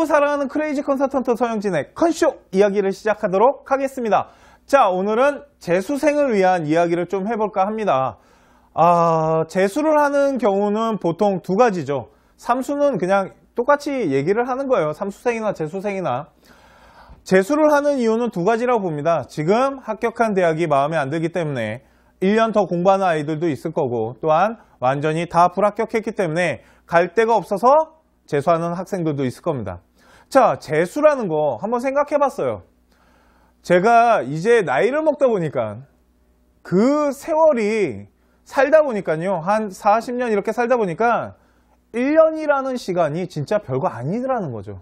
그리고 사랑하는 크레이지 컨설턴트 서영진의 컨쇼 이야기를 시작하도록 하겠습니다. 자, 오늘은 재수생을 위한 이야기를 좀 해볼까 합니다. 재수를 하는 경우는 보통 두 가지죠. 삼수는 그냥 똑같이 얘기를 하는 거예요. 삼수생이나 재수생이나. 재수를 하는 이유는 두 가지라고 봅니다. 지금 합격한 대학이 마음에 안 들기 때문에 1년 더 공부하는 아이들도 있을 거고, 또한 완전히 다 불합격했기 때문에 갈 데가 없어서 재수하는 학생들도 있을 겁니다. 자, 재수라는 거 한번 생각해 봤어요. 제가 이제 나이를 먹다 보니까 그 세월이 살다 보니까요, 한 40년 이렇게 살다 보니까 1년이라는 시간이 진짜 별거 아니더라는 거죠.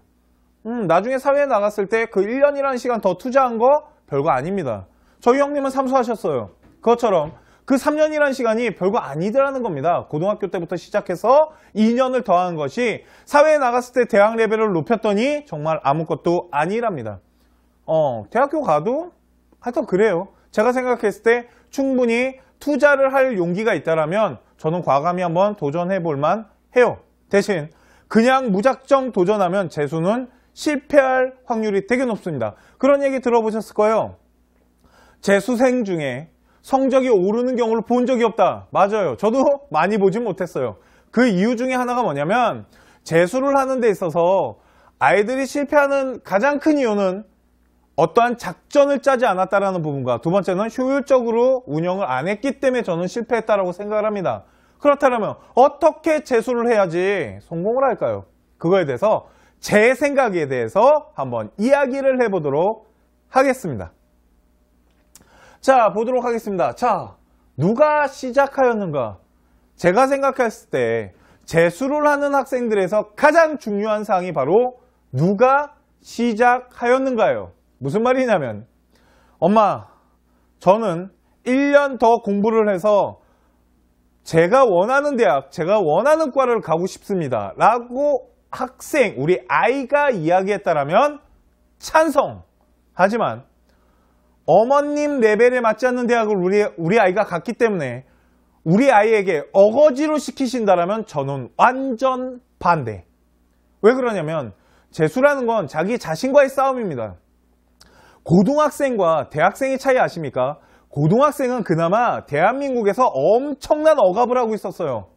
나중에 사회에 나갔을 때 그 1년이라는 시간 더 투자한 거 별거 아닙니다. 저희 형님은 삼수하셨어요. 그것처럼 그 3년이라는 시간이 별거 아니더라는 겁니다. 고등학교 때부터 시작해서 2년을 더한 것이 사회에 나갔을 때 대학 레벨을 높였더니 정말 아무것도 아니랍니다. 대학교 가도 하여튼 그래요. 제가 생각했을 때 충분히 투자를 할 용기가 있다라면 저는 과감히 한번 도전해 볼만 해요. 대신 그냥 무작정 도전하면 재수는 실패할 확률이 되게 높습니다. 그런 얘기 들어보셨을 거예요. 재수생 중에 성적이 오르는 경우를 본 적이 없다. 맞아요. 저도 많이 보진 못했어요. 그 이유 중에 하나가 뭐냐면 재수를 하는 데 있어서 아이들이 실패하는 가장 큰 이유는 어떠한 작전을 짜지 않았다는 부분과 두 번째는 효율적으로 운영을 안 했기 때문에 저는 실패했다고 생각을 합니다. 그렇다면 어떻게 재수를 해야지 성공을 할까요? 그거에 대해서 제 생각에 대해서 한번 이야기를 해보도록 하겠습니다. 자, 보도록 하겠습니다. 자, 누가 시작하였는가? 제가 생각했을 때 재수를 하는 학생들에서 가장 중요한 사항이 바로 누가 시작하였는가예요. 무슨 말이냐면, 엄마, 저는 1년 더 공부를 해서 제가 원하는 대학, 제가 원하는 과를 가고 싶습니다. 라고 학생, 우리 아이가 이야기했다라면 찬성. 하지만 어머님 레벨에 맞지 않는 대학을 우리 아이가 갔기 때문에 우리 아이에게 어거지로 시키신다라면 저는 완전 반대. 왜 그러냐면 재수라는 건 자기 자신과의 싸움입니다. 고등학생과 대학생의 차이 아십니까? 고등학생은 그나마 대한민국에서 엄청난 억압을 하고 있었어요.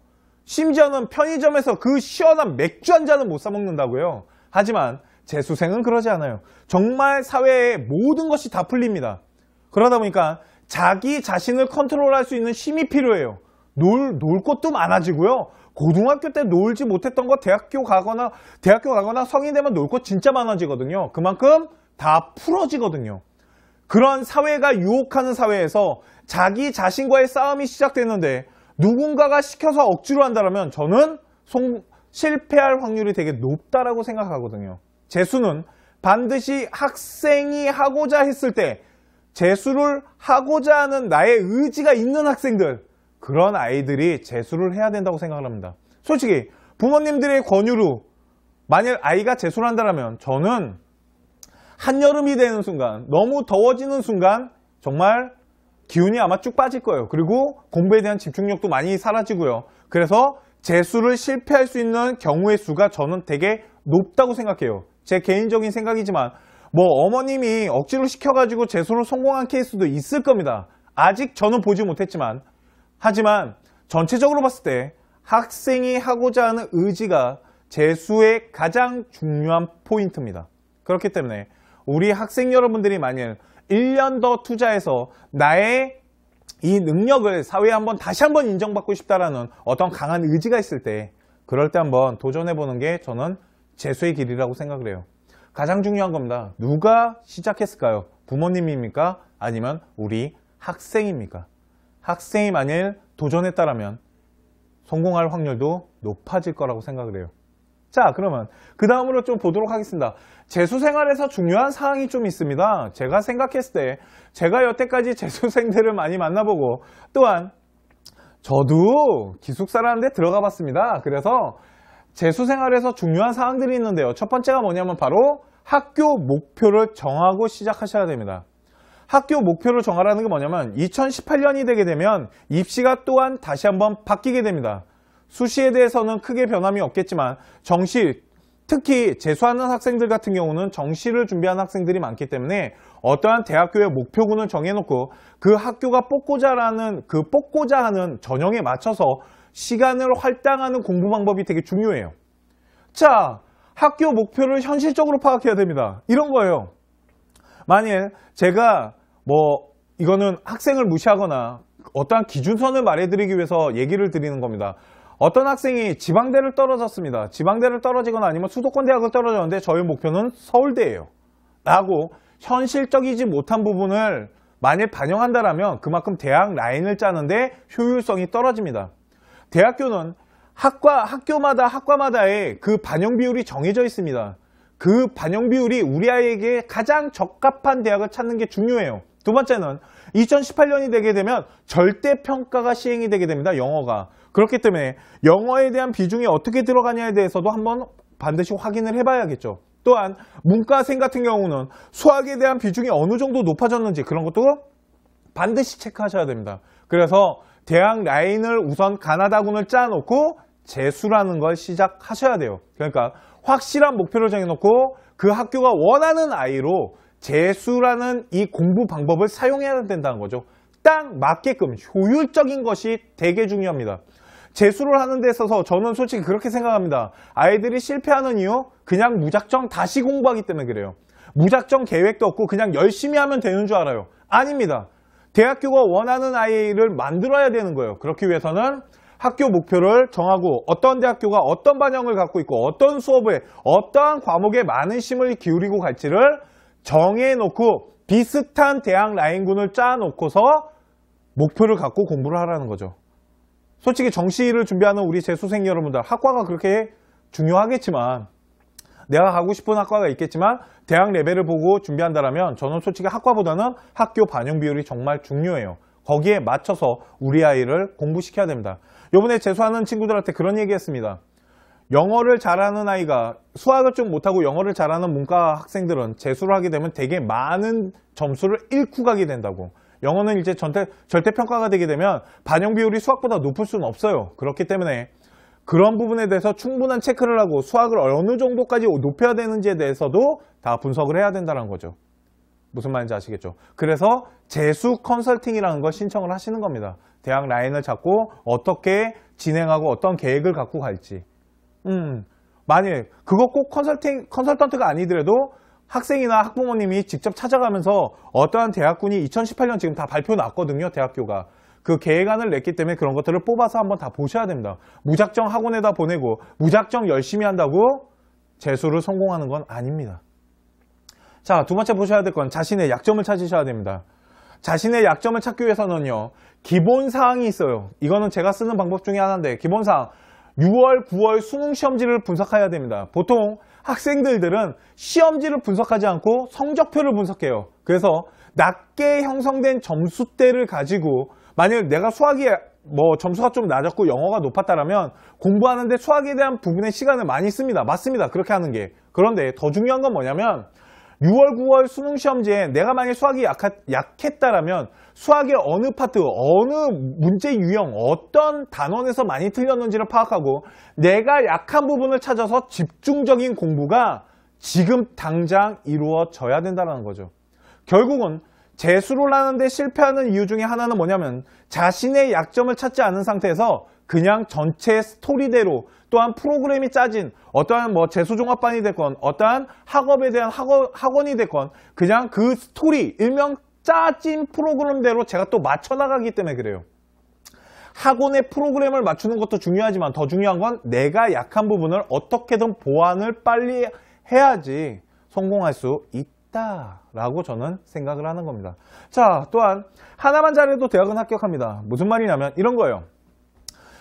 심지어는 편의점에서 그 시원한 맥주 한 잔은 못 사 먹는다고요. 하지만 재수생은 그러지 않아요. 정말 사회의 모든 것이 다 풀립니다. 그러다 보니까 자기 자신을 컨트롤할 수 있는 힘이 필요해요. 놀 곳도 많아지고요. 고등학교 때 놀지 못했던 거 대학교 가거나 성인 되면 놀 곳 진짜 많아지거든요. 그만큼 다 풀어지거든요. 그런 사회가 유혹하는 사회에서 자기 자신과의 싸움이 시작되는데 누군가가 시켜서 억지로 한다면 저는 실패할 확률이 되게 높다라고 생각하거든요. 재수는 반드시 학생이 하고자 했을 때 재수를 하고자 하는 나의 의지가 있는 학생들, 그런 아이들이 재수를 해야 된다고 생각을 합니다. 솔직히 부모님들의 권유로 만약 아이가 재수를 한다면 저는 한여름이 되는 순간, 너무 더워지는 순간 정말 기운이 아마 쭉 빠질 거예요. 그리고 공부에 대한 집중력도 많이 사라지고요. 그래서 재수를 실패할 수 있는 경우의 수가 저는 되게 높다고 생각해요. 제 개인적인 생각이지만 어머님이 억지로 시켜가지고 재수를 성공한 케이스도 있을 겁니다. 아직 저는 보지 못했지만, 하지만 전체적으로 봤을 때 학생이 하고자 하는 의지가 재수의 가장 중요한 포인트입니다. 그렇기 때문에 우리 학생 여러분들이 만약 1년 더 투자해서 나의 이 능력을 사회에 다시 한번 인정받고 싶다라는 어떤 강한 의지가 있을 때, 그럴 때 한번 도전해보는 게 저는 재수의 길이라고 생각을 해요. 가장 중요한 겁니다. 누가 시작했을까요? 부모님입니까? 아니면 우리 학생입니까? 학생이 만일 도전했다라면 성공할 확률도 높아질 거라고 생각을 해요. 자, 그러면 그 다음으로 좀 보도록 하겠습니다. 재수 생활에서 중요한 사항이 좀 있습니다. 제가 생각했을 때 제가 여태까지 재수생들을 많이 만나보고, 또한 저도 기숙사라는 데 들어가 봤습니다. 그래서 재수 생활에서 중요한 사항들이 있는데요. 첫 번째가 뭐냐면 바로 학교 목표를 정하고 시작하셔야 됩니다. 학교 목표를 정하라는 게 뭐냐면 2018년이 되게 되면 입시가 또한 다시 한번 바뀌게 됩니다. 수시에 대해서는 크게 변함이 없겠지만 정시, 특히 재수하는 학생들 같은 경우는 정시를 준비하는 학생들이 많기 때문에 어떠한 대학교의 목표군을 정해놓고 그 학교가 뽑고자 하는 전형에 맞춰서 시간을 할당하는 공부 방법이 되게 중요해요. 자, 학교 목표를 현실적으로 파악해야 됩니다. 이런 거예요. 만일 제가 이거는 학생을 무시하거나 어떠한 기준선을 말해드리기 위해서 얘기를 드리는 겁니다. 어떤 학생이 지방대를 떨어졌습니다. 지방대를 떨어지거나 아니면 수도권 대학을 떨어졌는데 저희 목표는 서울대예요. 라고 현실적이지 못한 부분을 만일 반영한다라면 그만큼 대학 라인을 짜는데 효율성이 떨어집니다. 대학교는 학과마다의 그 반영 비율이 정해져 있습니다. 그 반영 비율이 우리 아이에게 가장 적합한 대학을 찾는 게 중요해요. 두 번째는 2018년이 되게 되면 절대평가가 시행이 되게 됩니다. 영어가. 그렇기 때문에 영어에 대한 비중이 어떻게 들어가냐에 대해서도 한번 반드시 확인을 해봐야겠죠. 또한 문과생 같은 경우는 수학에 대한 비중이 어느 정도 높아졌는지 그런 것도 반드시 체크하셔야 됩니다. 그래서 대학 라인을 우선 가나다군을 짜놓고 재수라는 걸 시작하셔야 돼요. 그러니까 확실한 목표를 정해놓고 그 학교가 원하는 아이로 재수라는 이 공부 방법을 사용해야 된다는 거죠. 딱 맞게끔 효율적인 것이 되게 중요합니다. 재수를 하는 데 있어서 저는 솔직히 그렇게 생각합니다. 아이들이 실패하는 이유? 그냥 무작정 다시 공부하기 때문에 그래요. 무작정 계획도 없고 그냥 열심히 하면 되는 줄 알아요. 아닙니다. 대학교가 원하는 아이를 만들어야 되는 거예요. 그렇기 위해서는 학교 목표를 정하고 어떤 대학교가 어떤 반영을 갖고 있고 어떤 수업에 어떠한 과목에 많은 힘을 기울이고 갈지를 정해놓고 비슷한 대학 라인군을 짜놓고서 목표를 갖고 공부를 하라는 거죠. 솔직히 정시를 준비하는 우리 재수생 여러분들, 학과가 그렇게 중요하겠지만 내가 가고 싶은 학과가 있겠지만 대학 레벨을 보고 준비한다면 저는 솔직히 학과보다는 학교 반영 비율이 정말 중요해요. 거기에 맞춰서 우리 아이를 공부시켜야 됩니다. 요번에 재수하는 친구들한테 그런 얘기 했습니다. 영어를 잘하는 아이가 수학을 좀 못하고 영어를 잘하는 문과 학생들은 재수를 하게 되면 되게 많은 점수를 잃고 가게 된다고. 영어는 이제 절대평가가 되게 되면 반영 비율이 수학보다 높을 수는 없어요. 그렇기 때문에 그런 부분에 대해서 충분한 체크를 하고 수학을 어느 정도까지 높여야 되는지에 대해서도 다 분석을 해야 된다는 거죠. 무슨 말인지 아시겠죠? 그래서 재수 컨설팅이라는 걸 신청을 하시는 겁니다. 대학 라인을 잡고 어떻게 진행하고 어떤 계획을 갖고 갈지. 만일 그거 꼭 컨설턴트가 아니더라도 학생이나 학부모님이 직접 찾아가면서 어떠한 대학군이 2018년 지금 다 발표 났거든요. 대학교가. 그 계획안을 냈기 때문에 그런 것들을 뽑아서 한번 다 보셔야 됩니다. 무작정 학원에다 보내고 무작정 열심히 한다고 재수를 성공하는 건 아닙니다. 자, 두 번째 보셔야 될 건 자신의 약점을 찾으셔야 됩니다. 자신의 약점을 찾기 위해서는요. 기본사항이 있어요. 이거는 제가 쓰는 방법 중에 하나인데 기본사항 6월, 9월 수능 시험지를 분석해야 됩니다. 보통 학생들은 시험지를 분석하지 않고 성적표를 분석해요. 그래서 낮게 형성된 점수대를 가지고 만약 내가 수학이 점수가 좀 낮았고 영어가 높았다면 공부하는데 수학에 대한 부분에 시간을 많이 씁니다. 맞습니다. 그렇게 하는 게. 그런데 더 중요한 건 뭐냐면 6월, 9월 수능 시험지에 내가 만약 수학이 약했다라면 수학의 어느 파트, 어느 문제 유형, 어떤 단원에서 많이 틀렸는지를 파악하고 내가 약한 부분을 찾아서 집중적인 공부가 지금 당장 이루어져야 된다는 거죠. 결국은 재수를 하는데 실패하는 이유 중에 하나는 뭐냐면 자신의 약점을 찾지 않은 상태에서 그냥 전체 스토리대로 또한 프로그램이 짜진 어떠한 재수종합반이 됐건 어떠한 학업에 대한 학원이 됐건 그냥 그 스토리 일명 짜진 프로그램대로 제가 또 맞춰나가기 때문에 그래요. 학원의 프로그램을 맞추는 것도 중요하지만 더 중요한 건 내가 약한 부분을 어떻게든 보완을 빨리 해야지 성공할 수 있다라고 저는 생각을 하는 겁니다. 자, 또한 하나만 잘해도 대학은 합격합니다. 무슨 말이냐면 이런 거예요.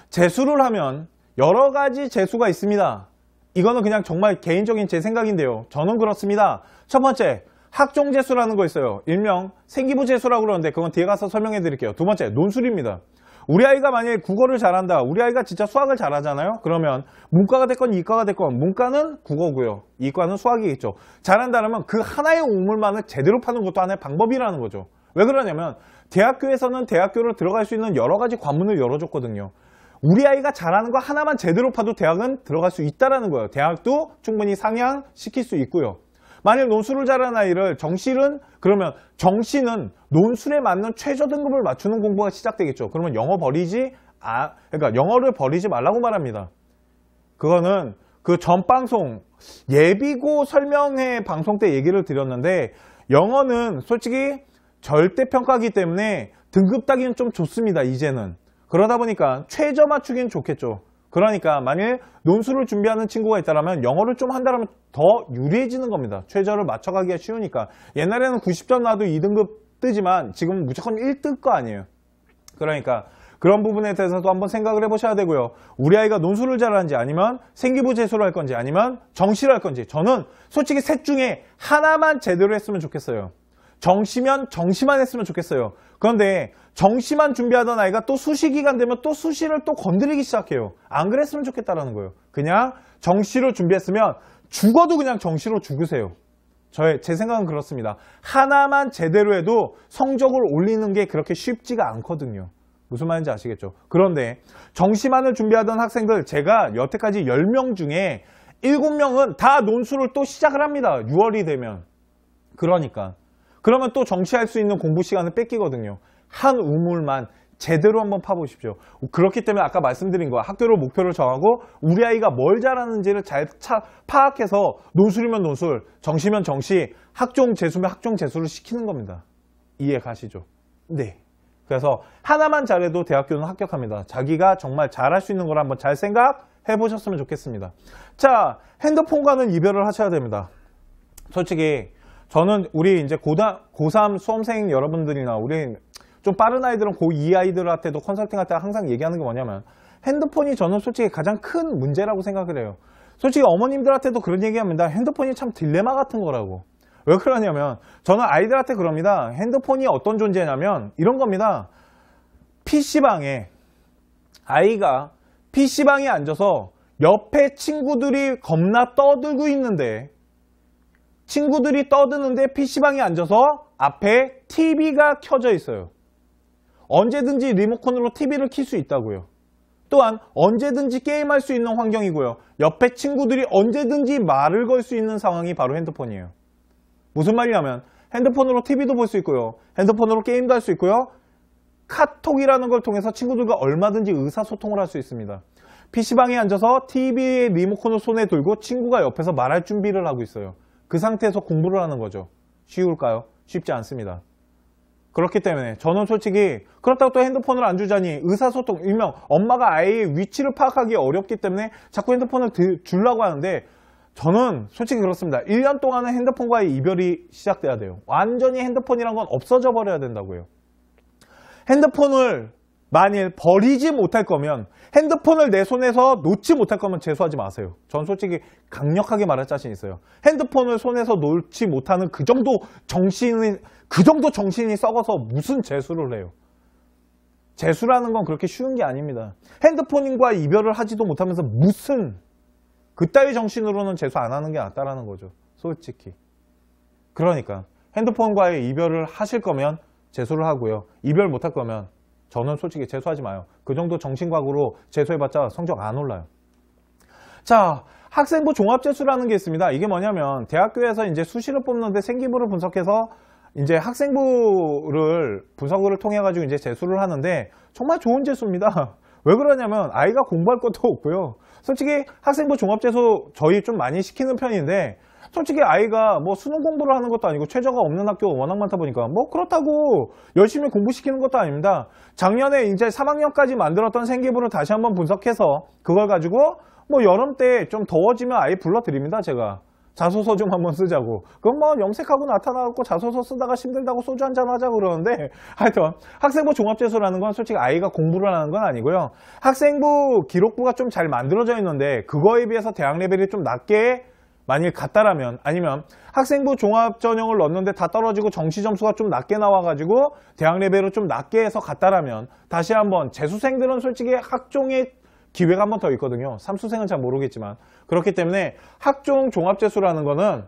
재수를 하면 여러 가지 재수가 있습니다. 이거는 그냥 정말 개인적인 제 생각인데요. 저는 그렇습니다. 첫 번째, 학종재수라는 거 있어요. 일명 생기부재수라고 그러는데 그건 뒤에 가서 설명해 드릴게요. 두 번째, 논술입니다. 우리 아이가 만약에 국어를 잘한다. 우리 아이가 진짜 수학을 잘하잖아요. 그러면 문과가 됐건 이과가 됐건 문과는 국어고요. 이과는 수학이겠죠. 잘한다면 그 하나의 우물만을 제대로 파는 것도 하나의 방법이라는 거죠. 왜 그러냐면 대학교에서는 대학교를 들어갈 수 있는 여러 가지 관문을 열어줬거든요. 우리 아이가 잘하는 거 하나만 제대로 파도 대학은 들어갈 수 있다라는 거예요. 대학도 충분히 상향시킬 수 있고요. 만일 논술을 잘하는 아이를 정시는, 그러면 정시는 논술에 맞는 최저 등급을 맞추는 공부가 시작되겠죠. 그러면 그러니까 영어를 버리지 말라고 말합니다. 그거는 그 전 방송 예비고 설명회 방송 때 얘기를 드렸는데, 영어는 솔직히 절대평가기 때문에 등급 따기는 좀 좋습니다. 이제는. 그러다 보니까 최저 맞추기는 좋겠죠. 그러니까 만일 논술을 준비하는 친구가 있다면 영어를 좀 한다면 더 유리해지는 겁니다. 최저를 맞춰가기가 쉬우니까. 옛날에는 90점 나도 2등급 뜨지만 지금은 무조건 1뜰 거 아니에요. 그러니까 그런 부분에 대해서도 한번 생각을 해보셔야 되고요. 우리 아이가 논술을 잘하는지, 아니면 생기부 재수를 할 건지, 아니면 정시를 할 건지, 저는 솔직히 셋 중에 하나만 제대로 했으면 좋겠어요. 정시면 정시만 했으면 좋겠어요. 그런데 정시만 준비하던 아이가 또 수시 기간 되면 또 수시를 또 건드리기 시작해요. 안 그랬으면 좋겠다라는 거예요. 그냥 정시로 준비했으면 죽어도 그냥 정시로 죽으세요. 제 생각은 그렇습니다. 하나만 제대로 해도 성적을 올리는 게 그렇게 쉽지가 않거든요. 무슨 말인지 아시겠죠? 그런데 정시만을 준비하던 학생들, 제가 여태까지 10명 중에 7명은 다 논술을 또 시작을 합니다. 6월이 되면. 그러면 또 정시할 수 있는 공부 시간을 뺏기거든요. 한 우물만 제대로 한번 파보십시오. 그렇기 때문에 아까 말씀드린 거야. 학교를 목표를 정하고 우리 아이가 뭘 잘하는지를 잘 파악해서 논술이면 논술, 정시면 정시, 학종 재수면 학종 재수를 시키는 겁니다. 이해 가시죠? 네. 그래서 하나만 잘해도 대학교는 합격합니다. 자기가 정말 잘할 수 있는 걸 한번 잘 생각해 보셨으면 좋겠습니다. 자, 핸드폰과는 이별을 하셔야 됩니다. 솔직히 저는 우리 이제 고3 수험생 여러분들이나 우리 좀 빠른 아이들은 고2 아이들한테도 컨설팅할 때 항상 얘기하는 게 뭐냐면, 핸드폰이 저는 솔직히 가장 큰 문제라고 생각을 해요. 솔직히 어머님들한테도 그런 얘기합니다. 핸드폰이 참 딜레마 같은 거라고. 왜 그러냐면 저는 아이들한테 그럽니다. 핸드폰이 어떤 존재냐면 이런 겁니다. PC방에 아이가 PC방에 앉아서 옆에 친구들이 겁나 떠들고 있는데, 친구들이 떠드는데 PC방에 앉아서 앞에 TV가 켜져 있어요. 언제든지 리모컨으로 TV를 켤 수 있다고요. 또한 언제든지 게임할 수 있는 환경이고요. 옆에 친구들이 언제든지 말을 걸 수 있는 상황이 바로 핸드폰이에요. 무슨 말이냐면 핸드폰으로 TV도 볼 수 있고요. 핸드폰으로 게임도 할 수 있고요. 카톡이라는 걸 통해서 친구들과 얼마든지 의사소통을 할 수 있습니다. PC방에 앉아서 TV의 리모컨을 손에 들고 친구가 옆에서 말할 준비를 하고 있어요. 그 상태에서 공부를 하는 거죠. 쉬울까요? 쉽지 않습니다. 그렇기 때문에 저는 솔직히 그렇다고 또 핸드폰을 안 주자니 의사소통, 일명 엄마가 아이의 위치를 파악하기 어렵기 때문에 자꾸 핸드폰을 주려고 하는데, 저는 솔직히 그렇습니다. 1년 동안은 핸드폰과의 이별이 시작돼야 돼요. 완전히 핸드폰이란 건 없어져 버려야 된다고요. 핸드폰을 만일 버리지 못할 거면, 핸드폰을 내 손에서 놓지 못할 거면 재수하지 마세요. 전 솔직히 강력하게 말할 자신 있어요. 핸드폰을 손에서 놓지 못하는 그 정도 정신이 썩어서 무슨 재수를 해요. 재수라는 건 그렇게 쉬운 게 아닙니다. 핸드폰과 이별을 하지도 못하면서 무슨 그따위 정신으로는 재수 안 하는 게 낫다라는 거죠. 솔직히. 그러니까 핸드폰과의 이별을 하실 거면 재수를 하고요. 이별 못할 거면 저는 솔직히 재수하지 마요. 그 정도 정신과구로 재수해봤자 성적 안 올라요. 자, 학생부 종합재수라는 게 있습니다. 이게 뭐냐면 대학교에서 이제 수시를 뽑는데 생기부를 분석해서 이제 학생부를 분석을 통해 가지고 이제 재수를 하는데 정말 좋은 재수입니다. 왜 그러냐면 아이가 공부할 것도 없고요. 솔직히 학생부 종합재수 저희 좀 많이 시키는 편인데, 솔직히 아이가 뭐 수능 공부를 하는 것도 아니고 최저가 없는 학교가 워낙 많다 보니까 뭐 그렇다고 열심히 공부시키는 것도 아닙니다. 작년에 이제 3학년까지 만들었던 생기부를 다시 한번 분석해서 그걸 가지고 뭐 여름 때 좀 더워지면 아이 불러드립니다. 제가 자소서 좀 한번 쓰자고. 그럼 뭐 염색하고 나타나고 자소서 쓰다가 힘들다고 소주 한잔 하자고 그러는데, 하여튼 학생부 종합재수라는 건 솔직히 아이가 공부를 하는 건 아니고요. 학생부 기록부가 좀 잘 만들어져 있는데 그거에 비해서 대학 레벨이 좀 낮게 만일 갔다라면, 아니면 학생부 종합 전형을 넣었는데 다 떨어지고 정시 점수가 좀 낮게 나와가지고 대학 레벨을 좀 낮게 해서 갔다라면 다시 한번, 재수생들은 솔직히 학종의 기회가 한 번 더 있거든요. 삼수생은 잘 모르겠지만. 그렇기 때문에 학종 종합재수라는 거는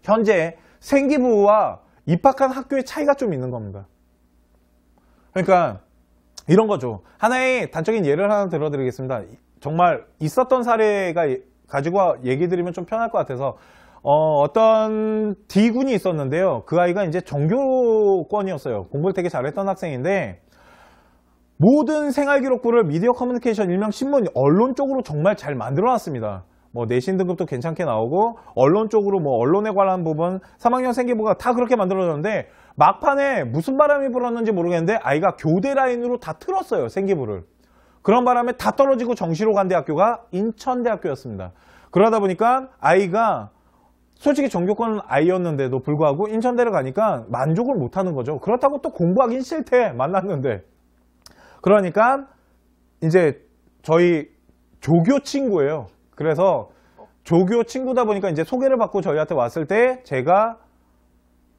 현재 생기부와 입학한 학교의 차이가 좀 있는 겁니다. 그러니까 이런 거죠. 하나의 단적인 예를 하나 들어드리겠습니다. 정말 있었던 사례가 가지고 얘기 드리면 좀 편할 것 같아서 어떤 D군이 있었는데요. 그 아이가 이제 전교권이었어요. 공부를 되게 잘했던 학생인데 모든 생활기록부를 미디어 커뮤니케이션 일명 신문 언론 쪽으로 정말 잘 만들어 놨습니다. 뭐 내신 등급도 괜찮게 나오고 언론 쪽으로 뭐 언론에 관한 부분 3학년 생기부가 다 그렇게 만들어졌는데 막판에 무슨 바람이 불었는지 모르겠는데 아이가 교대 라인으로 다 틀었어요. 생기부를. 그런 바람에 다 떨어지고 정시로 간 대학교가 인천대학교였습니다. 그러다 보니까 아이가 솔직히 전교권 아이였는데도 불구하고 인천대를 가니까 만족을 못하는 거죠. 그렇다고 또 공부하긴 싫대 만났는데. 그러니까 이제 저희 조교 친구예요. 그래서 조교 친구다 보니까 이제 소개를 받고 저희한테 왔을 때 제가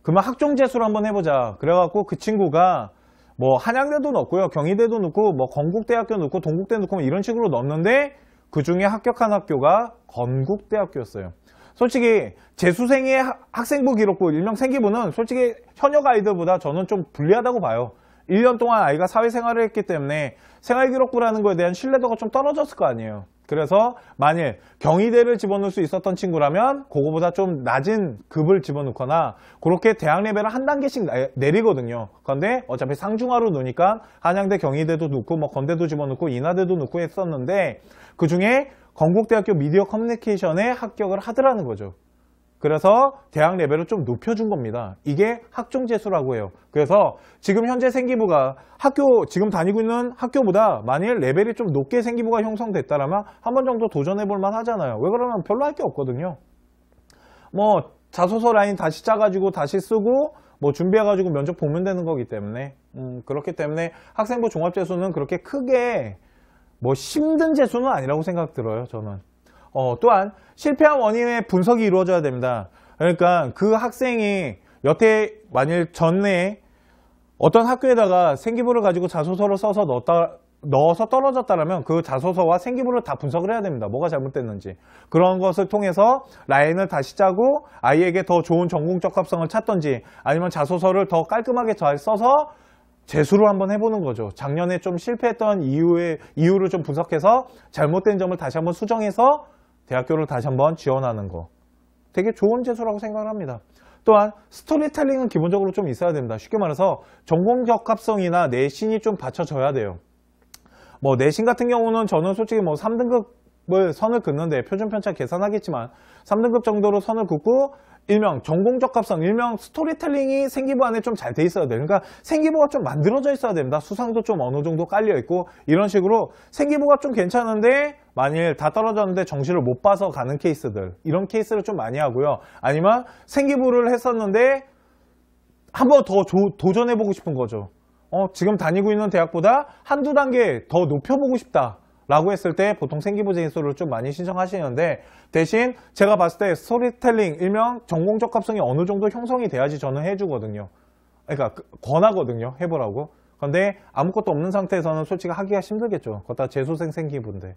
그러면 학종재수를 한번 해보자. 그래갖고 그 친구가 뭐 한양대도 넣고요. 경희대도 넣고 뭐 건국대학교 넣고 동국대 넣고 뭐 이런 식으로 넣었는데 그중에 합격한 학교가 건국대학교였어요. 솔직히 재수생의 학생부 기록부 일명 생기부는 솔직히 현역 아이들보다 저는 좀 불리하다고 봐요. 1년 동안 아이가 사회생활을 했기 때문에 생활기록부라는 거에 대한 신뢰도가 좀 떨어졌을 거 아니에요. 그래서 만일 경희대를 집어넣을 수 있었던 친구라면 그거보다 좀 낮은 급을 집어넣거나 그렇게 대학 레벨을 한 단계씩 내리거든요. 그런데 어차피 상중하로 넣으니까 한양대, 경희대도 넣고 뭐 건대도 집어넣고 인하대도 넣고 했었는데 그중에 건국대학교 미디어 커뮤니케이션에 합격을 하더라는 거죠. 그래서 대학 레벨을 좀 높여준 겁니다. 이게 학종재수라고 해요. 그래서 지금 현재 생기부가 지금 다니고 있는 학교보다 만일 레벨이 좀 높게 생기부가 형성됐다라면 한 번 정도 도전해볼 만 하잖아요. 왜 그러면 별로 할 게 없거든요. 뭐 자소서 라인 다시 짜가지고 다시 쓰고 뭐 준비해가지고 면접 보면 되는 거기 때문에 그렇기 때문에 학생부 종합재수는 그렇게 크게 뭐 힘든 재수는 아니라고 생각 들어요. 저는. 또한 실패한 원인의 분석이 이루어져야 됩니다. 그러니까 그 학생이 여태 만일 전에 어떤 학교에다가 생기부를 가지고 자소서를 써서 넣어서 떨어졌다면 그 자소서와 생기부를 다 분석을 해야 됩니다. 뭐가 잘못됐는지. 그런 것을 통해서 라인을 다시 짜고 아이에게 더 좋은 전공 적합성을 찾던지 아니면 자소서를 더 깔끔하게 잘 써서 재수를 한번 해보는 거죠. 작년에 좀 실패했던 이유를 좀 분석해서 잘못된 점을 다시 한번 수정해서 대학교를 다시 한번 지원하는 거. 되게 좋은 재수라고 생각을 합니다. 또한 스토리텔링은 기본적으로 좀 있어야 됩니다. 쉽게 말해서 전공 적합성이나 내신이 좀 받쳐져야 돼요. 뭐 내신 같은 경우는 저는 솔직히 뭐 3등급을 선을 긋는데 표준 편차 계산하겠지만 3등급 정도로 선을 긋고 일명 전공 적합성, 일명 스토리텔링이 생기부 안에 좀 잘 돼 있어야 돼요. 그러니까 생기부가 좀 만들어져 있어야 됩니다. 수상도 좀 어느 정도 깔려 있고 이런 식으로 생기부가 좀 괜찮은데 만일 다 떨어졌는데 정시를 못 봐서 가는 케이스들 이런 케이스를 좀 많이 하고요. 아니면 생기부를 했었는데 한번 더 도전해보고 싶은 거죠. 지금 다니고 있는 대학보다 한두 단계 더 높여보고 싶다. 라고 했을 때 보통 생기부 재수를 좀 많이 신청하시는데 대신 제가 봤을 때 스토리텔링 일명 전공 적합성이 어느 정도 형성이 돼야지 저는 해주거든요. 그러니까 권하거든요. 해보라고. 근데 아무것도 없는 상태에서는 솔직히 하기가 힘들겠죠. 거기다 재수생 생기부인데.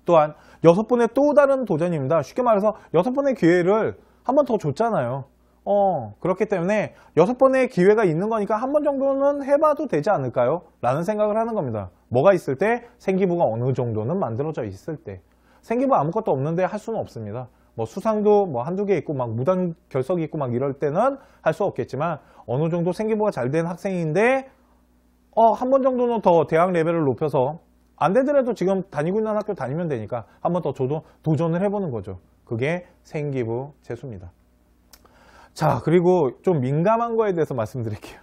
또한 6번의 또 다른 도전입니다. 쉽게 말해서 6번의 기회를 한 번 더 줬잖아요. 그렇기 때문에 6번의 기회가 있는 거니까 한 번 정도는 해봐도 되지 않을까요? 라는 생각을 하는 겁니다. 뭐가 있을 때? 생기부가 어느 정도는 만들어져 있을 때. 생기부 아무것도 없는데 할 수는 없습니다. 뭐 수상도 뭐 한두 개 있고 막 무단 결석이 있고 막 이럴 때는 할 수 없겠지만 어느 정도 생기부가 잘 된 학생인데 한 번 정도는 더 대학 레벨을 높여서 안 되더라도 지금 다니고 있는 학교 다니면 되니까 한 번 더 도전을 해보는 거죠. 그게 생기부 재수입니다. 자, 그리고 좀 민감한 거에 대해서 말씀드릴게요.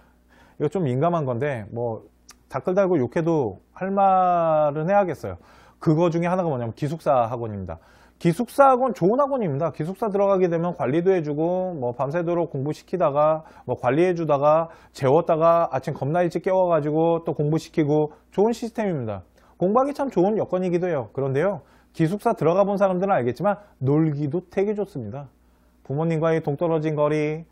이거 좀 민감한 건데 뭐 댓글 달고 욕해도 할 말은 해야겠어요. 그거 중에 하나가 뭐냐면 기숙사 학원입니다. 기숙사 학원 좋은 학원입니다. 기숙사 들어가게 되면 관리도 해주고 뭐 밤새도록 공부시키다가 뭐 관리해주다가 재웠다가 아침 겁나 일찍 깨워가지고 또 공부시키고 좋은 시스템입니다. 공부하기 참 좋은 여건이기도 해요. 그런데요, 기숙사 들어가 본 사람들은 알겠지만 놀기도 되게 좋습니다. 부모님과의 동떨어진 거리,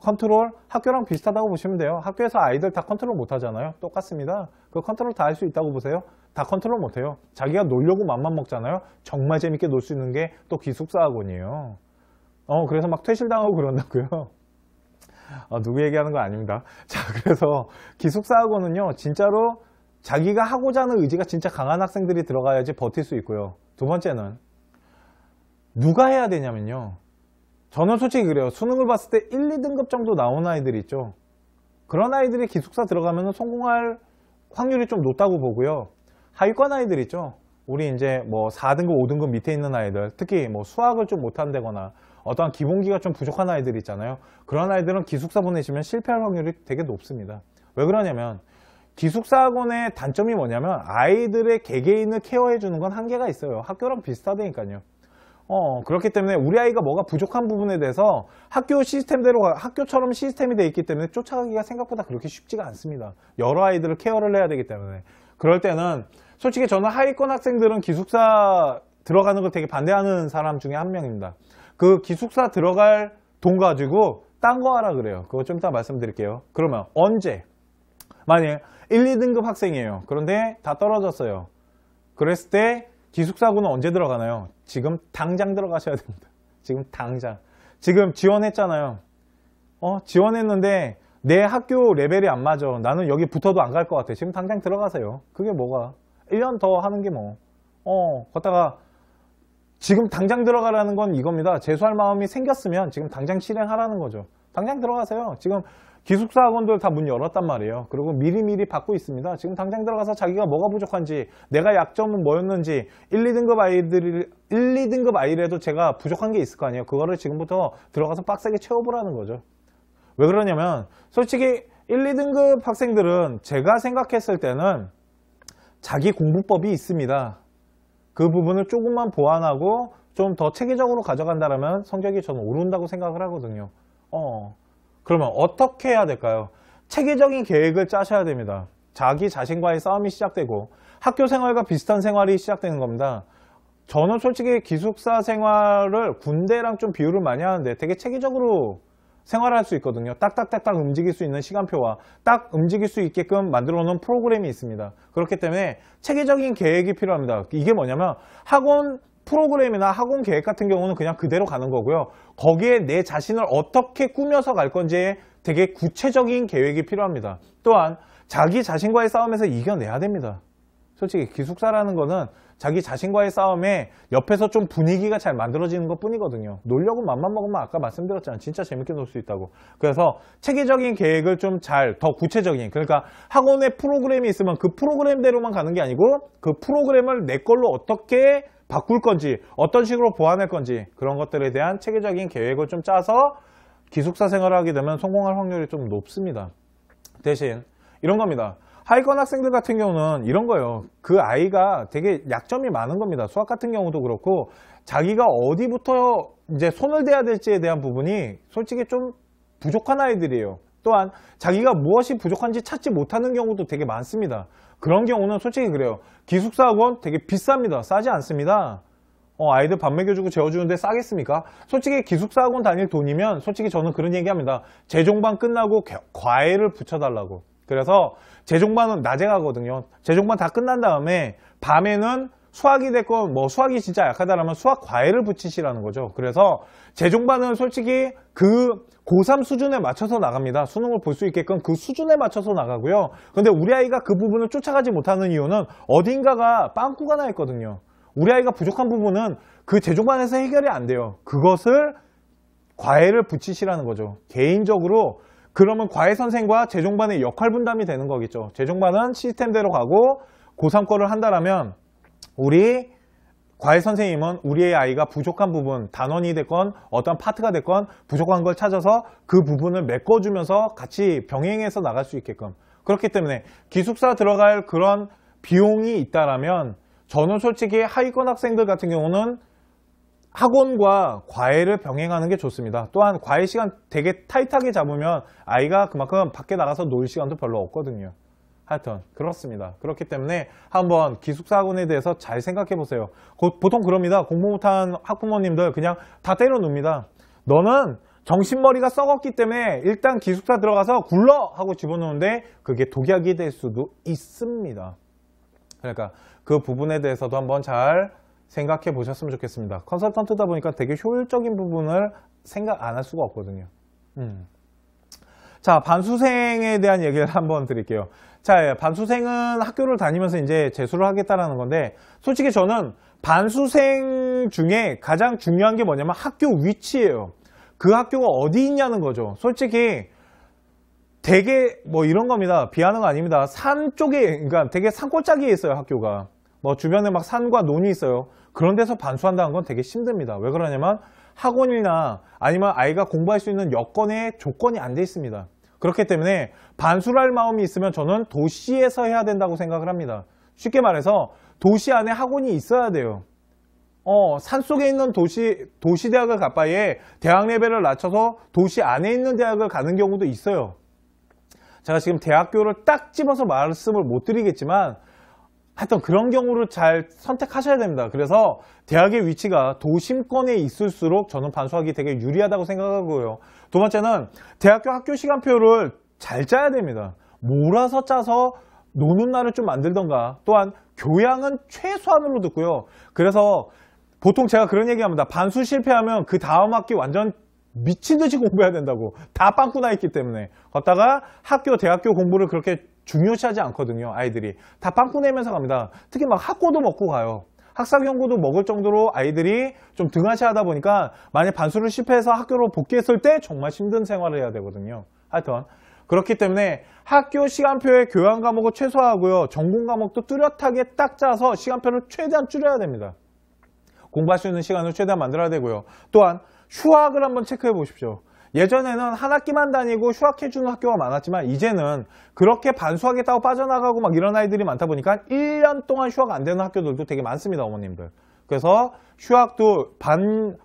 컨트롤, 학교랑 비슷하다고 보시면 돼요. 학교에서 아이들 다 컨트롤 못 하잖아요. 똑같습니다. 그 컨트롤 다 할 수 있다고 보세요. 다 컨트롤 못 해요. 자기가 놀려고 맘만 먹잖아요. 정말 재밌게 놀 수 있는 게 또 기숙사 학원이에요. 그래서 막 퇴실당하고 그런다고요. 누구 얘기하는 거 아닙니다. 자, 그래서 기숙사 학원은요, 진짜로 자기가 하고자 하는 의지가 진짜 강한 학생들이 들어가야지 버틸 수 있고요. 두 번째는 누가 해야 되냐면요. 저는 솔직히 그래요. 수능을 봤을 때 1, 2등급 정도 나온 아이들 있죠. 그런 아이들이 기숙사 들어가면 성공할 확률이 좀 높다고 보고요. 하위권 아이들 있죠. 우리 이제 뭐 4등급, 5등급 밑에 있는 아이들, 특히 뭐 수학을 좀 못한다거나 어떠한 기본기가 좀 부족한 아이들 있잖아요. 그런 아이들은 기숙사 보내시면 실패할 확률이 되게 높습니다. 왜 그러냐면 기숙사 학원의 단점이 뭐냐면 아이들의 개개인을 케어해 주는 건 한계가 있어요. 학교랑 비슷하다니까요. 그렇기 때문에 우리 아이가 뭐가 부족한 부분에 대해서 학교 시스템대로, 학교처럼 시스템이 되어 있기 때문에 쫓아가기가 생각보다 그렇게 쉽지가 않습니다. 여러 아이들을 케어를 해야 되기 때문에. 그럴 때는 솔직히 저는 하위권 학생들은 기숙사 들어가는 걸 되게 반대하는 사람 중에 한 명입니다. 그 기숙사 들어갈 돈 가지고 딴 거 하라 그래요. 그거 좀 이따 말씀드릴게요. 그러면 언제? 만약에 1, 2등급 학생이에요. 그런데 다 떨어졌어요. 그랬을 때 기숙사고는 언제 들어가나요? 지금 당장 들어가셔야 됩니다. 지금 당장. 지금 지원했잖아요. 지원했는데 내 학교 레벨이 안 맞아. 나는 여기 붙어도 안 갈 것 같아. 지금 당장 들어가세요. 그게 뭐가? 1년 더 하는 게 뭐. 걷다가 지금 당장 들어가라는 건 이겁니다. 재수할 마음이 생겼으면 지금 당장 실행하라는 거죠. 당장 들어가세요. 지금 기숙사 학원들 다 문 열었단 말이에요. 그리고 미리미리 받고 있습니다. 지금 당장 들어가서 자기가 뭐가 부족한지, 내가 약점은 뭐였는지, 1, 2등급 아이라도 제가 부족한 게 있을 거 아니에요. 그거를 지금부터 들어가서 빡세게 채워보라는 거죠. 왜 그러냐면 솔직히 1, 2등급 학생들은 제가 생각했을 때는 자기 공부법이 있습니다. 그 부분을 조금만 보완하고 좀 더 체계적으로 가져간다면 성적이 저는 오른다고 생각을 하거든요. 그러면 어떻게 해야 될까요? 체계적인 계획을 짜셔야 됩니다. 자기 자신과의 싸움이 시작되고 학교 생활과 비슷한 생활이 시작되는 겁니다. 저는 솔직히 기숙사 생활을 군대랑 좀 비교를 많이 하는데 되게 체계적으로 생활할 수 있거든요. 딱딱딱딱 움직일 수 있는 시간표와 딱 움직일 수 있게끔 만들어 놓은 프로그램이 있습니다. 그렇기 때문에 체계적인 계획이 필요합니다. 이게 뭐냐면 학원 프로그램이나 학원 계획 같은 경우는 그냥 그대로 가는 거고요. 거기에 내 자신을 어떻게 꾸며서 갈 건지에 되게 구체적인 계획이 필요합니다. 또한 자기 자신과의 싸움에서 이겨내야 됩니다. 솔직히 기숙사라는 거는 자기 자신과의 싸움에 옆에서 좀 분위기가 잘 만들어지는 것 뿐이거든요. 놀려고 맘만 먹으면 아까 말씀드렸잖아요. 진짜 재밌게 놀 수 있다고. 그래서 체계적인 계획을 좀 더 구체적인, 그러니까 학원에 프로그램이 있으면 그 프로그램대로만 가는 게 아니고 그 프로그램을 내 걸로 어떻게 바꿀 건지, 어떤 식으로 보완할 건지 그런 것들에 대한 체계적인 계획을 좀 짜서 기숙사 생활을 하게 되면 성공할 확률이 좀 높습니다. 대신 이런 겁니다. 하위권 학생들 같은 경우는 이런 거예요. 그 아이가 되게 약점이 많은 겁니다. 수학 같은 경우도 그렇고 자기가 어디부터 이제 손을 대야 될지에 대한 부분이 솔직히 좀 부족한 아이들이에요. 또한 자기가 무엇이 부족한지 찾지 못하는 경우도 되게 많습니다. 그런 경우는 솔직히 그래요. 기숙사 학원 되게 비쌉니다. 싸지 않습니다. 아이들 밥 먹여주고 재워주는데 싸겠습니까? 솔직히 기숙사 학원 다닐 돈이면 솔직히 저는 그런 얘기합니다. 재종반 끝나고 과외를 붙여달라고. 그래서 재종반은 낮에 가거든요. 재종반 다 끝난 다음에 밤에는 수학이 됐건 뭐 수학이 진짜 약하다라면 수학 과외를 붙이시라는 거죠. 그래서 재종반은 솔직히 그 고3 수준에 맞춰서 나갑니다. 수능을 볼 수 있게끔 그 수준에 맞춰서 나가고요. 근데 우리 아이가 그 부분을 쫓아가지 못하는 이유는 어딘가가 빵꾸가 나 있거든요. 우리 아이가 부족한 부분은 그 재종반에서 해결이 안 돼요. 그것을 과외를 붙이시라는 거죠. 개인적으로 그러면 과외 선생과 재종반의 역할 분담이 되는 거겠죠. 재종반은 시스템대로 가고 고3 거를 한다라면 우리 과외 선생님은 우리의 아이가 부족한 부분, 단원이 됐건 어떤 파트가 됐건 부족한 걸 찾아서 그 부분을 메꿔주면서 같이 병행해서 나갈 수 있게끔. 그렇기 때문에 기숙사 들어갈 그런 비용이 있다라면 저는 솔직히 하위권 학생들 같은 경우는 학원과 과외를 병행하는 게 좋습니다. 또한 과외 시간 되게 타이트하게 잡으면 아이가 그만큼 밖에 나가서 놀 시간도 별로 없거든요. 하여튼 그렇습니다. 그렇기 때문에 한번 기숙사 학원에 대해서 잘 생각해 보세요. 보통 그럽니다. 공부 못한 학부모님들 그냥 다 때려눕니다. 너는 정신머리가 썩었기 때문에 일단 기숙사 들어가서 굴러 하고 집어넣는데 그게 독약이 될 수도 있습니다. 그러니까 그 부분에 대해서도 한번 잘 생각해 보셨으면 좋겠습니다. 컨설턴트다 보니까 되게 효율적인 부분을 생각 안 할 수가 없거든요. 자, 반수생에 대한 얘기를 한번 드릴게요. 자, 반수생은 학교를 다니면서 이제 재수를 하겠다라는 건데, 솔직히 저는 반수생 중에 가장 중요한 게 뭐냐면 학교 위치예요. 그 학교가 어디 있냐는 거죠. 솔직히 되게 뭐 이런 겁니다. 비하는 거 아닙니다. 산 쪽에, 그러니까 되게 산골짜기에 있어요, 학교가. 뭐 주변에 막 산과 논이 있어요. 그런 데서 반수한다는 건 되게 힘듭니다. 왜 그러냐면 학원이나 아니면 아이가 공부할 수 있는 여건의 조건이 안 돼 있습니다. 그렇기 때문에 반수를 할 마음이 있으면 저는 도시에서 해야 된다고 생각을 합니다. 쉽게 말해서 도시 안에 학원이 있어야 돼요. 산속에 있는 도시대학을 갈 바에 대학 레벨을 낮춰서 도시 안에 있는 대학을 가는 경우도 있어요. 제가 지금 대학교를 딱 집어서 말씀을 못 드리겠지만 하여튼 그런 경우를 잘 선택하셔야 됩니다. 그래서 대학의 위치가 도심권에 있을수록 저는 반수하기 되게 유리하다고 생각하고요. 두 번째는 대학교 학교 시간표를 잘 짜야 됩니다. 몰아서 짜서 노는 날을 좀 만들던가, 또한 교양은 최소한으로 듣고요. 그래서 보통 제가 그런 얘기합니다. 반수 실패하면 그 다음 학기 완전 미친 듯이 공부해야 된다고. 다 빵꾸 나 있기 때문에. 걷다가 학교, 대학교 공부를 그렇게 중요시하지 않거든요. 아이들이 다 빵꾸 내면서 갑니다. 특히 막 학고도 먹고 가요. 학사경고도 먹을 정도로 아이들이 좀 등하시하다 보니까 만약 반수를 실패해서 학교로 복귀했을 때 정말 힘든 생활을 해야 되거든요. 하여튼 그렇기 때문에 학교 시간표에 교양 과목을 최소화하고요. 전공 과목도 뚜렷하게 딱 짜서 시간표를 최대한 줄여야 됩니다. 공부할 수 있는 시간을 최대한 만들어야 되고요. 또한 휴학을 한번 체크해 보십시오. 예전에는 한 학기만 다니고 휴학해주는 학교가 많았지만 이제는 그렇게 반수하겠다고 빠져나가고 막 이런 아이들이 많다 보니까 1년 동안 휴학 안 되는 학교들도 되게 많습니다, 어머님들. 그래서 휴학도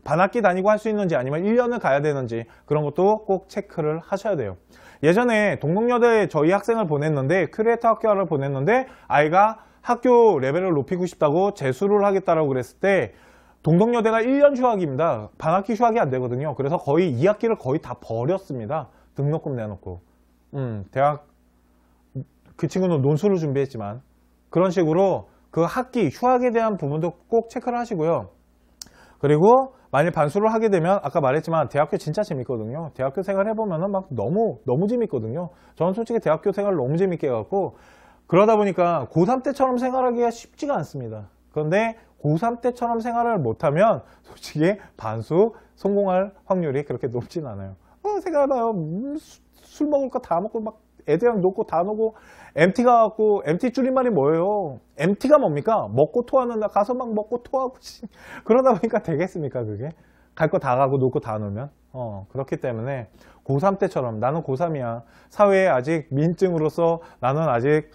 반학기 다니고 할 수 있는지 아니면 1년을 가야 되는지 그런 것도 꼭 체크를 하셔야 돼요. 예전에 동덕여대에 저희 학생을 보냈는데, 큐레이터 학교를 보냈는데 아이가 학교 레벨을 높이고 싶다고 재수를 하겠다라고 그랬을 때 동덕여대가 1년 휴학입니다. 반학기 휴학이 안 되거든요. 그래서 거의 2학기를 거의 다 버렸습니다. 등록금 내놓고. 대학, 그 친구는 논술을 준비했지만. 그런 식으로 그 학기, 휴학에 대한 부분도 꼭 체크를 하시고요. 그리고 만약 반수를 하게 되면 아까 말했지만 대학교 진짜 재밌거든요. 대학교 생활 해보면은 막 너무 재밌거든요. 저는 솔직히 대학교 생활 너무 재밌게 해갖고 그러다 보니까 고3 때처럼 생활하기가 쉽지가 않습니다. 그런데 고3 때처럼 생활을 못하면 솔직히 반수 성공할 확률이 그렇게 높진 않아요. 생각나요. 술 먹을 거 다 먹고 막 애들이랑 놀고 다 놀고 MT 가갖고, MT 줄임말이 뭐예요? MT가 뭡니까? 먹고 토하는 날 가서 막 먹고 토하고 그러다 보니까 되겠습니까 그게? 갈 거 다 가고 놀 거 다 놀면? 그렇기 때문에 고3 때처럼 나는 고3이야. 사회에 아직 민증으로서 나는 아직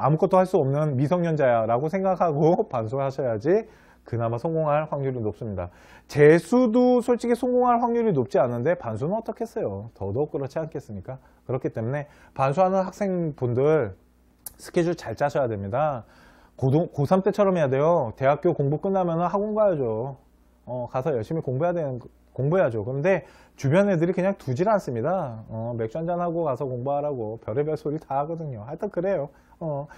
아무것도 할 수 없는 미성년자야 라고 생각하고 반수를 하셔야지 그나마 성공할 확률이 높습니다. 재수도 솔직히 성공할 확률이 높지 않은데 반수는 어떻겠어요? 더더욱 그렇지 않겠습니까? 그렇기 때문에 반수하는 학생분들 스케줄 잘 짜셔야 됩니다. 고3 때처럼 해야 돼요. 대학교 공부 끝나면 학원 가야죠. 가서 열심히 공부해야죠. 그런데 주변 애들이 그냥 두질 않습니다. 맥주 한잔하고 가서 공부하라고 별의별 소리 다 하거든요. 하여튼 그래요.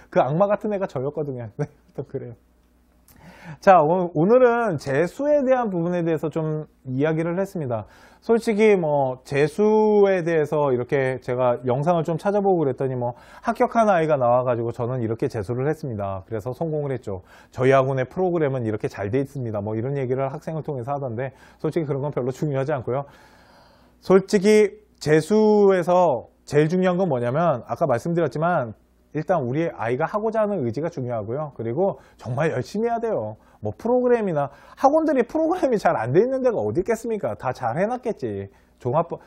그 악마 같은 애가 저였거든요. 하여튼 그래요. 자, 오늘은 재수에 대한 부분에 대해서 좀 이야기를 했습니다. 솔직히 뭐 재수에 대해서 이렇게 제가 영상을 좀 찾아보고 그랬더니 뭐 합격한 아이가 나와가지고 저는 이렇게 재수를 했습니다. 그래서 성공을 했죠. 저희 학원의 프로그램은 이렇게 잘 돼 있습니다. 뭐 이런 얘기를 학생을 통해서 하던데 솔직히 그런 건 별로 중요하지 않고요. 솔직히 재수에서 제일 중요한 건 뭐냐면 아까 말씀드렸지만 일단 우리 아이가 하고자 하는 의지가 중요하고요. 그리고 정말 열심히 해야 돼요. 뭐 프로그램이나 학원들이 프로그램이 잘 안 돼 있는 데가 어디 있겠습니까? 다 잘 해놨겠지.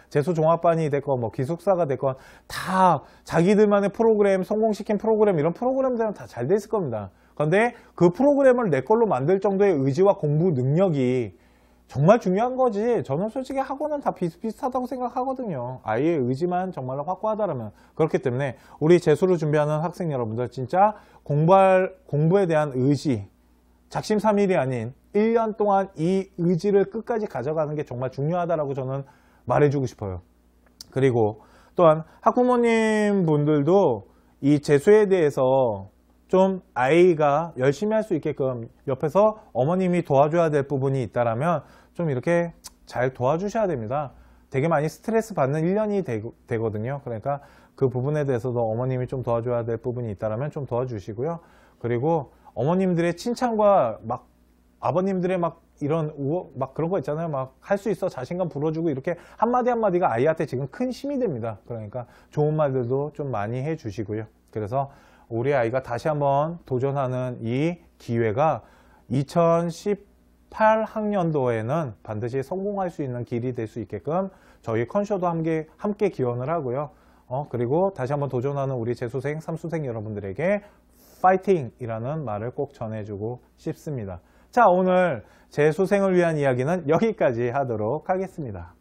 재수 종합반이 됐건 뭐 기숙사가 됐건 다 자기들만의 프로그램, 성공시킨 프로그램 이런 프로그램들은 다 잘 돼 있을 겁니다. 그런데 그 프로그램을 내 걸로 만들 정도의 의지와 공부 능력이 정말 중요한 거지. 저는 솔직히 학원은 다 비슷비슷하다고 생각하거든요. 아이의 의지만 정말로 확고하다면. 그렇기 때문에 우리 재수를 준비하는 학생 여러분들 진짜 공부에 대한 의지, 작심삼일이 아닌 1년 동안 이 의지를 끝까지 가져가는 게 정말 중요하다고 저는 말해주고 싶어요. 그리고 또한 학부모님 분들도 이 재수에 대해서 좀 아이가 열심히 할 수 있게끔 옆에서 어머님이 도와줘야 될 부분이 있다라면 좀 이렇게 잘 도와주셔야 됩니다. 되게 많이 스트레스 받는 1년이 되거든요. 그러니까 그 부분에 대해서도 어머님이 좀 도와줘야 될 부분이 있다면 좀 도와주시고요. 그리고 어머님들의 칭찬과 막 아버님들의 막 이런 막 그런 거 있잖아요. 막 할 수 있어 자신감 불어주고 이렇게 한마디 한마디가 아이한테 지금 큰 힘이 됩니다. 그러니까 좋은 말들도 좀 많이 해주시고요. 그래서 우리 아이가 다시 한번 도전하는 이 기회가 2018학년도에는 반드시 성공할 수 있는 길이 될 수 있게끔 저희 컨쇼도 함께 기원을 하고요. 그리고 다시 한번 도전하는 우리 재수생, 삼수생 여러분들에게 파이팅이라는 말을 꼭 전해주고 싶습니다. 자, 오늘 재수생을 위한 이야기는 여기까지 하도록 하겠습니다.